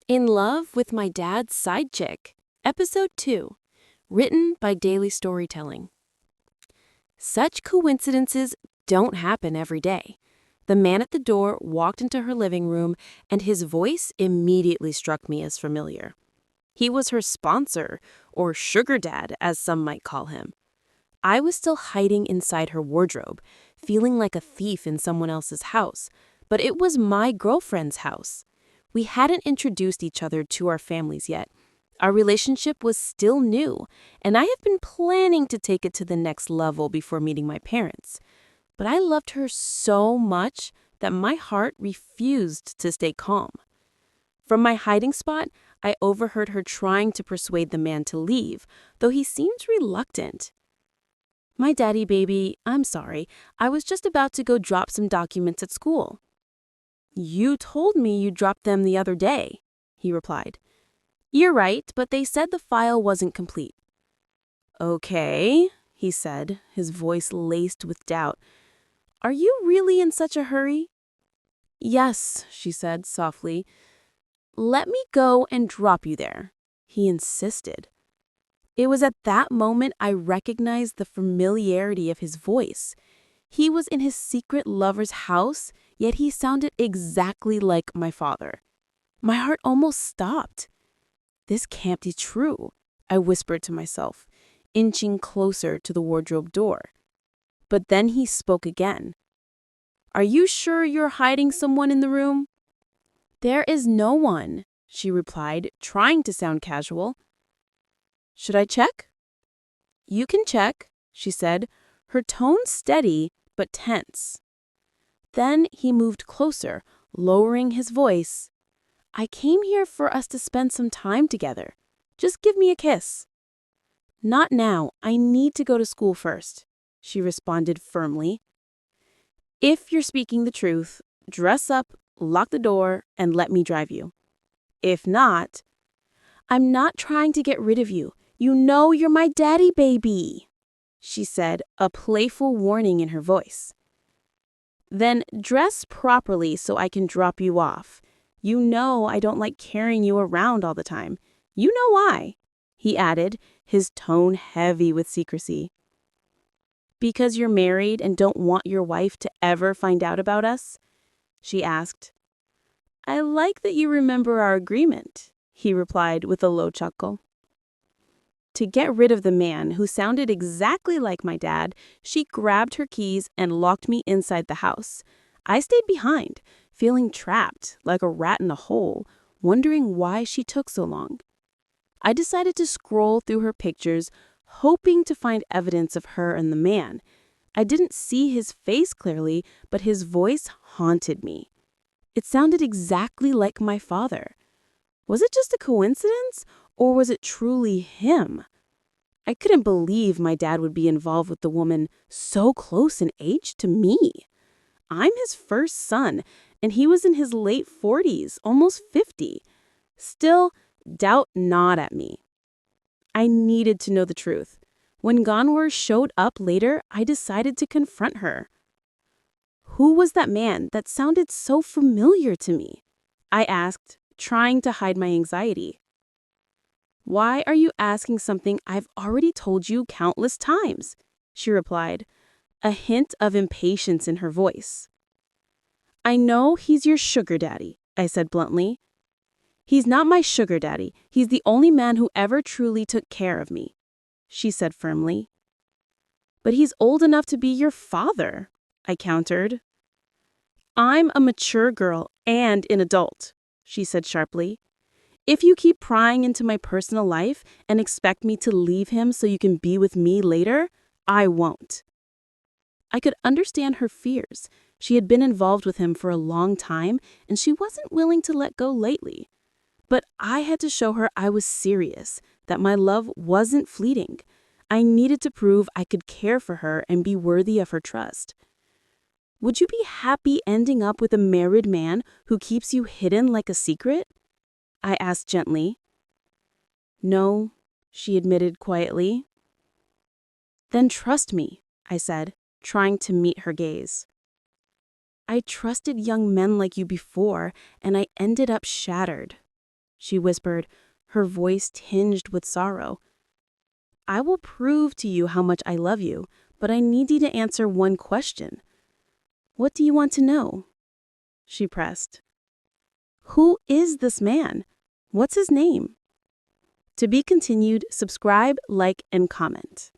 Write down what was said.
In Love with My Dad's Side Chick, Episode 2, written by Daily Storytelling. Such coincidences don't happen every day. The man at the door walked into her living room, and his voice immediately struck me as familiar. He was her sponsor, or sugar dad, as some might call him. I was still hiding inside her wardrobe, feeling like a thief in someone else's house, but it was my girlfriend's house. We hadn't introduced each other to our families yet. Our relationship was still new, and I have been planning to take it to the next level before meeting my parents. But I loved her so much that my heart refused to stay calm. From my hiding spot, I overheard her trying to persuade the man to leave, though he seemed reluctant. "My daddy, baby, I'm sorry. I was just about to go drop some documents at school." "You told me you dropped them the other day," he replied. "You're right, but they said the file wasn't complete." "Okay," he said, his voice laced with doubt. "Are you really in such a hurry?" "Yes," she said softly. "Let me go and drop you there," he insisted. It was at that moment I recognized the familiarity of his voice. He was in his secret lover's house, yet he sounded exactly like my father. My heart almost stopped. "This can't be true," I whispered to myself, inching closer to the wardrobe door. But then he spoke again. "Are you sure you're hiding someone in the room?" "There is no one," she replied, trying to sound casual. "Should I check?" "You can check," she said, her tone steady but tense. Then he moved closer, lowering his voice. "I came here for us to spend some time together. Just give me a kiss." "Not now. I need to go to school first," she responded firmly. "If you're speaking the truth, dress up, lock the door, and let me drive you. If not—" "I'm not trying to get rid of you. You know you're my daddy, baby," she said, a playful warning in her voice. "Then dress properly so I can drop you off. You know I don't like carrying you around all the time. You know why," he added, his tone heavy with secrecy. "Because you're married and don't want your wife to ever find out about us?" she asked. "I like that you remember our agreement," he replied with a low chuckle. To get rid of the man who sounded exactly like my dad, she grabbed her keys and locked me inside the house. I stayed behind, feeling trapped, like a rat in a hole, wondering why she took so long. I decided to scroll through her pictures, hoping to find evidence of her and the man. I didn't see his face clearly, but his voice haunted me. It sounded exactly like my father. Was it just a coincidence, or was it truly him? I couldn't believe my dad would be involved with the woman so close in age to me. I'm his first son, and he was in his late 40s, almost 50. Still, doubt gnawed at me. I needed to know the truth. When Ganwar showed up later, I decided to confront her. "Who was that man that sounded so familiar to me?" I asked, trying to hide my anxiety. "Why are you asking something I've already told you countless times?" she replied, a hint of impatience in her voice. "I know he's your sugar daddy," I said bluntly. "He's not my sugar daddy. He's the only man who ever truly took care of me," she said firmly. "But he's old enough to be your father," I countered. "I'm a mature girl and an adult," she said sharply. "If you keep prying into my personal life and expect me to leave him so you can be with me later, I won't." I could understand her fears. She had been involved with him for a long time, and she wasn't willing to let go lately. But I had to show her I was serious, that my love wasn't fleeting. I needed to prove I could care for her and be worthy of her trust. "Would you be happy ending up with a married man who keeps you hidden like a secret?" I asked gently. "No," she admitted quietly. "Then trust me," I said, trying to meet her gaze. "I trusted young men like you before, and I ended up shattered." she whispered, her voice tinged with sorrow. "I will prove to you how much I love you, but I need you to answer one question." "What do you want to know?" she pressed. "Who is this man? What's his name?" To be continued, subscribe, like, and comment.